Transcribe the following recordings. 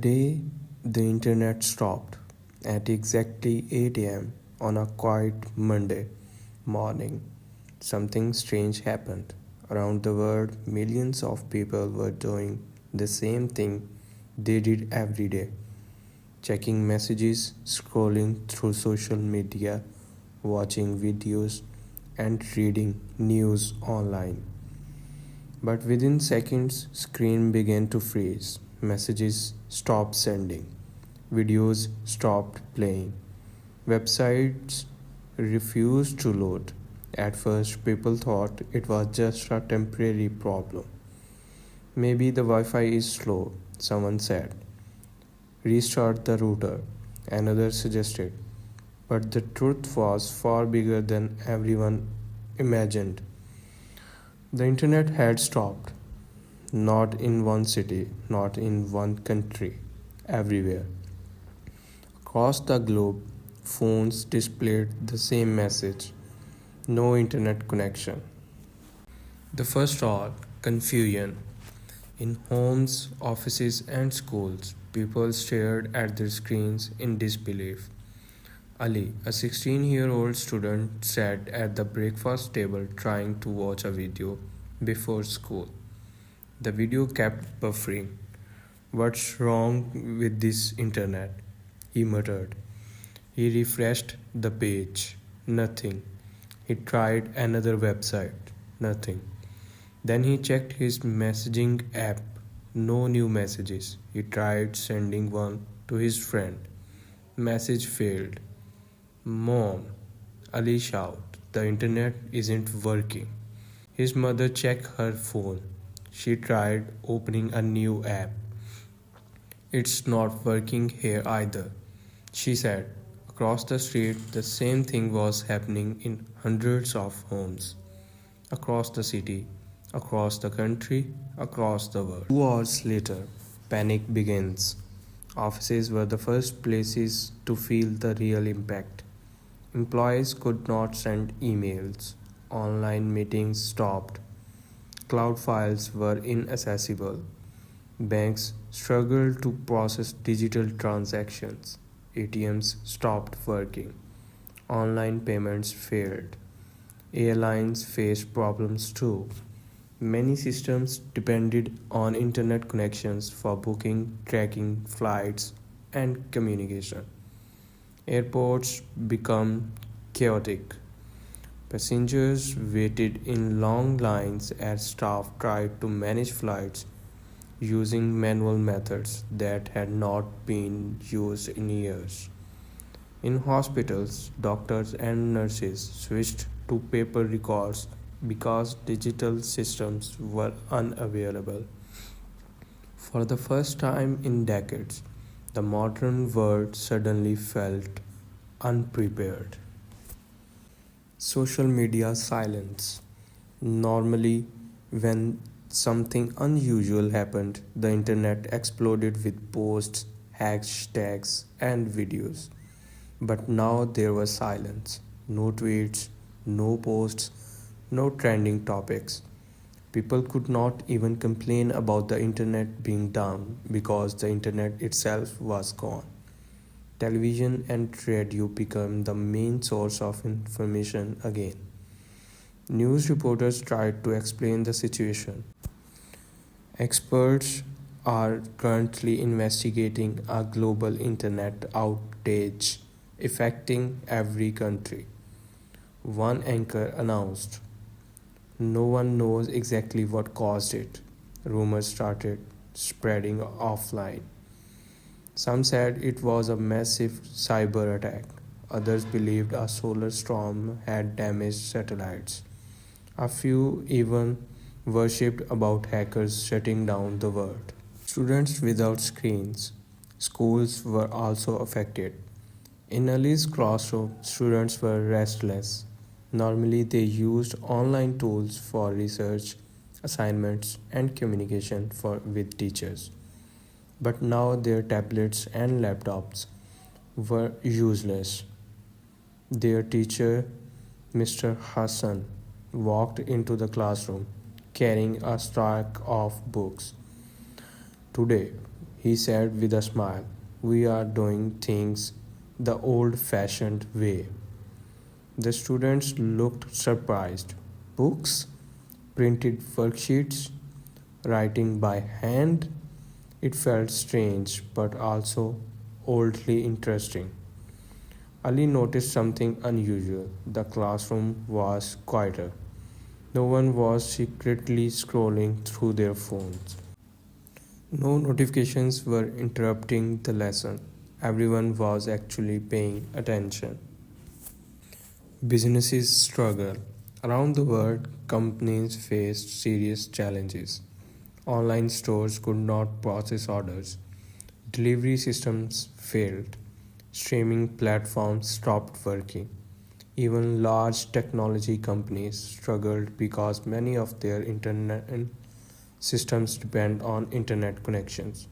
day the internet stopped at exactly 8 a.m. on a quiet Monday morning, something strange happened. Around the world, millions of people were doing the same thing they did every day: checking messages, scrolling through social media, watching videos, and reading news online. But within seconds, screen began to freeze. Messages stopped sending. Videos stopped playing. Websites refused to load. At first, people thought it was just a temporary problem. Maybe the Wi Fi is slow, someone said. Restart the router, another suggested. But the truth was far bigger than everyone imagined. The internet had stopped, not in one city, not in one country, everywhere. Across the globe, phones displayed the same message: no internet connection. The first all, confusion. In homes, offices, and schools, people stared at their screens in disbelief. Ali, a 16-year-old student, sat at the breakfast table trying to watch a video before school. The video kept buffering. "What's wrong with this internet?" he muttered. He refreshed the page. Nothing. He tried another website. Nothing. Then he checked his messaging app. No new messages. He tried sending one to his friend. Message failed. "Mom," Ali shouted, "the internet isn't working." His mother checked her phone. She tried opening a new app. "It's not working here either," she said. Across the street, the same thing was happening in hundreds of homes. Across the city, across the country, across the world. 2 hours later, panic begins. Offices were the first places to feel the real impact. Employees could not send emails. Online meetings stopped. Cloud files were inaccessible. Banks struggled to process digital transactions. ATMs stopped working. Online payments failed. Airlines faced problems too. Many systems depended on internet connections for booking, tracking flights, and communication. Airports became chaotic. Passengers waited in long lines as staff tried to manage flights using manual methods that had not been used in years. In hospitals, doctors and nurses switched to paper records because digital systems were unavailable. For the first time in decades, the modern world suddenly felt unprepared. Social media silence. Normally, when something unusual happened, the internet exploded with posts, hashtags, and videos. But now there was silence. No tweets, no posts, no trending topics. People could not even complain about the internet being down because the internet itself was gone. Television and radio became the main source of information again. News reporters tried to explain the situation. Experts are currently investigating a global internet outage affecting every country. One anchor announced. No one knows exactly what caused it. Rumors started spreading offline. Some said it was a massive cyber attack. Others believed a solar storm had damaged satellites. A few even worshipped about hackers shutting down the world. Students without screens. Schools were also affected. In Ali's classroom, students were restless. Normally, they used online tools for research, assignments, and communication with teachers. But now their tablets and laptops were useless. Their teacher, Mr. Hassan, walked into the classroom carrying a stack of books. "Today," he said with a smile. We are doing things the old fashioned way. The students looked surprised. Books, printed worksheets, writing by hand. It felt strange but also oddly interesting. Ali noticed something unusual. The classroom was quieter. No one was secretly scrolling through their phones. No notifications were interrupting the lesson. Everyone was actually paying attention. Businesses struggle. Around the world, companies faced serious challenges. Online stores could not process orders. Delivery systems failed. Streaming platforms stopped working. Even large technology companies struggled because many of their internet systems depend on internet connections.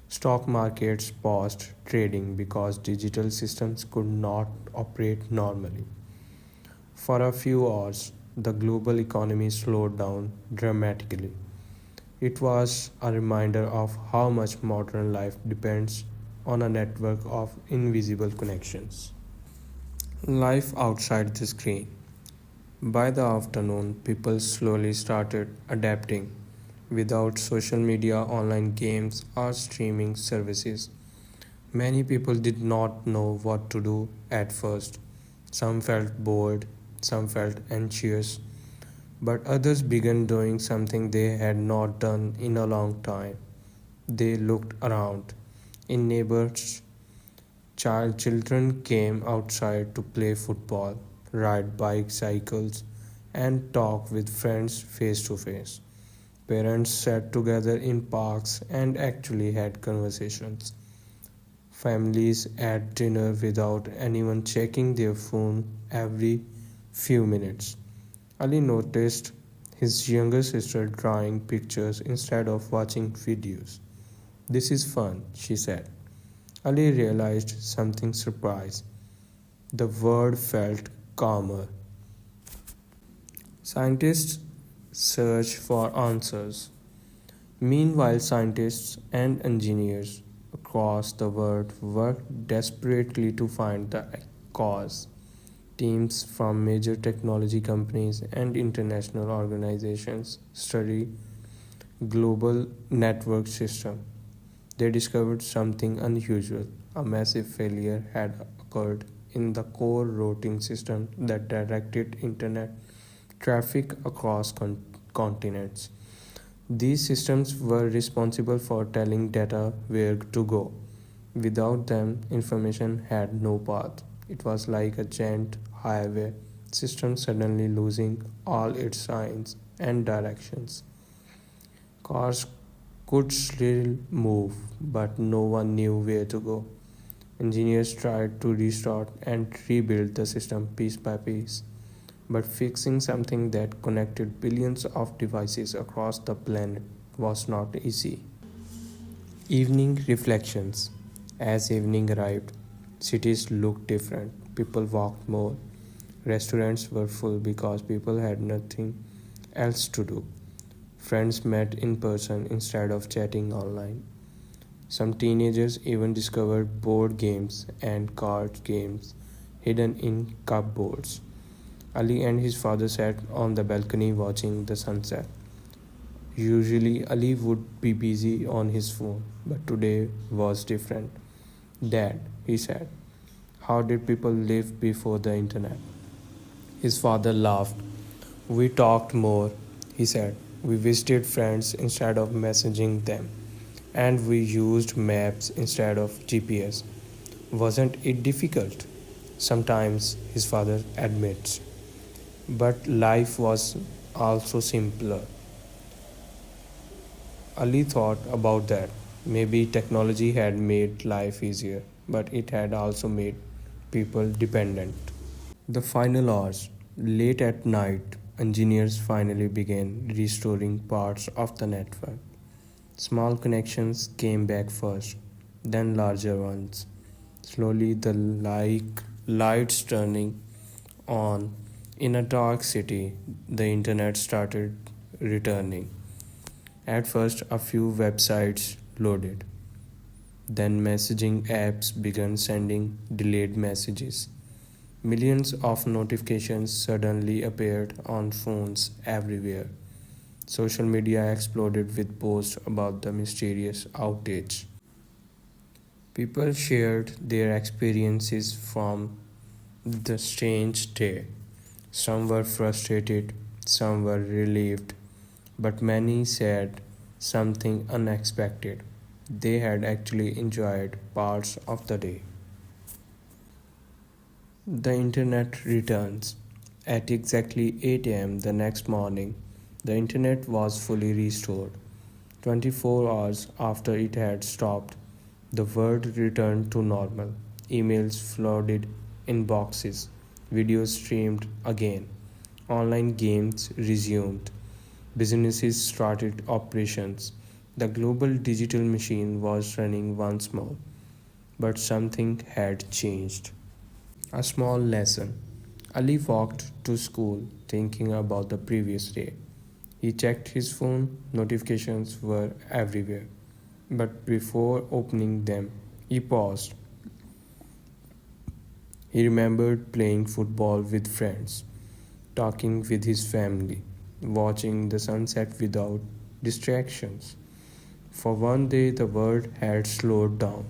Stock markets paused trading because digital systems could not operate normally. For a few hours, the global economy slowed down dramatically. It was a reminder of how much modern life depends on a network of invisible connections. Life outside the screen. By the afternoon, people slowly started adapting. Without social media, online games, or streaming services, many people did not know what to do at first. Some felt bored, some felt anxious, but others began doing something they had not done in a long time. They looked around. In neighbors, children came outside to play football, ride bicycles, and talk with friends face to face. Parents sat together in parks and actually had conversations. Families ate dinner without anyone checking their phone every few minutes. Ali noticed his younger sister drawing pictures instead of watching videos. This is fun, she said. Ali realized something surprised. The world felt calmer. Scientists search for answers. Meanwhile, scientists and engineers across the world work desperately to find the cause. Teams from major technology companies and international organizations study global network system. They discovered something unusual. A massive failure had occurred in the core routing system that directed internet traffic across continents. These systems were responsible for telling data where to go. Without them, information had no path. It was like a giant highway system suddenly losing all its signs and directions. Cars could still move, but no one knew where to go. Engineers tried to restart and rebuild the system piece by piece, but fixing something that connected billions of devices across the planet was not easy. Evening reflections. As evening arrived, cities looked different. People walked more. Restaurants were full because people had nothing else to do. Friends met in person instead of chatting online. Some teenagers even discovered board games and card games hidden in cupboards. Ali and his father sat on the balcony watching the sunset. Usually, Ali would be busy on his phone, but today was different. Dad, he said, how did people live before the internet? His father laughed. We talked more, he said. We visited friends instead of messaging them, and we used maps instead of GPS. Wasn't it difficult? Sometimes, his father admits. But life was also simpler. Ali thought about that. Maybe technology had made life easier, but it had also made people dependent. The final hours. Late at night, engineers finally began restoring parts of the network. Small connections came back first, then larger ones. Slowly, the lights turning on. In a dark city, the internet started returning. At first, a few websites loaded. Then messaging apps began sending delayed messages. Millions of notifications suddenly appeared on phones everywhere. Social media exploded with posts about the mysterious outage. People shared their experiences from the strange day. Some were frustrated, some were relieved, but many said something unexpected. They had actually enjoyed parts of the day. The internet returns. At exactly 8 am the next morning, the internet was fully restored. 24 hours after it had stopped, the world returned to normal. Emails flooded inboxes, videos streamed again, online games resumed, businesses started operations. The global digital machine was running once more, but something had changed. A small lesson. Ali walked to school thinking about the previous day. He checked his phone, notifications were everywhere. But before opening them, he paused. He remembered playing football with friends, talking with his family, watching the sunset without distractions. For one day, the world had slowed down.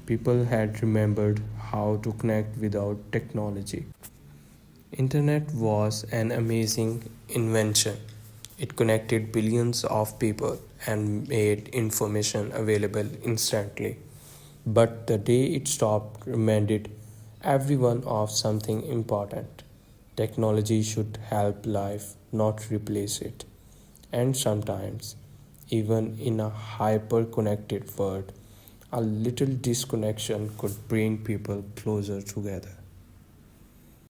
People had remembered how to connect without technology. Internet was an amazing invention. It connected billions of people and made information available instantly. But the day it stopped reminded everyone of something important. Technology should help life, not replace it. And sometimes, even in a hyper connected world, a little disconnection could bring people closer together.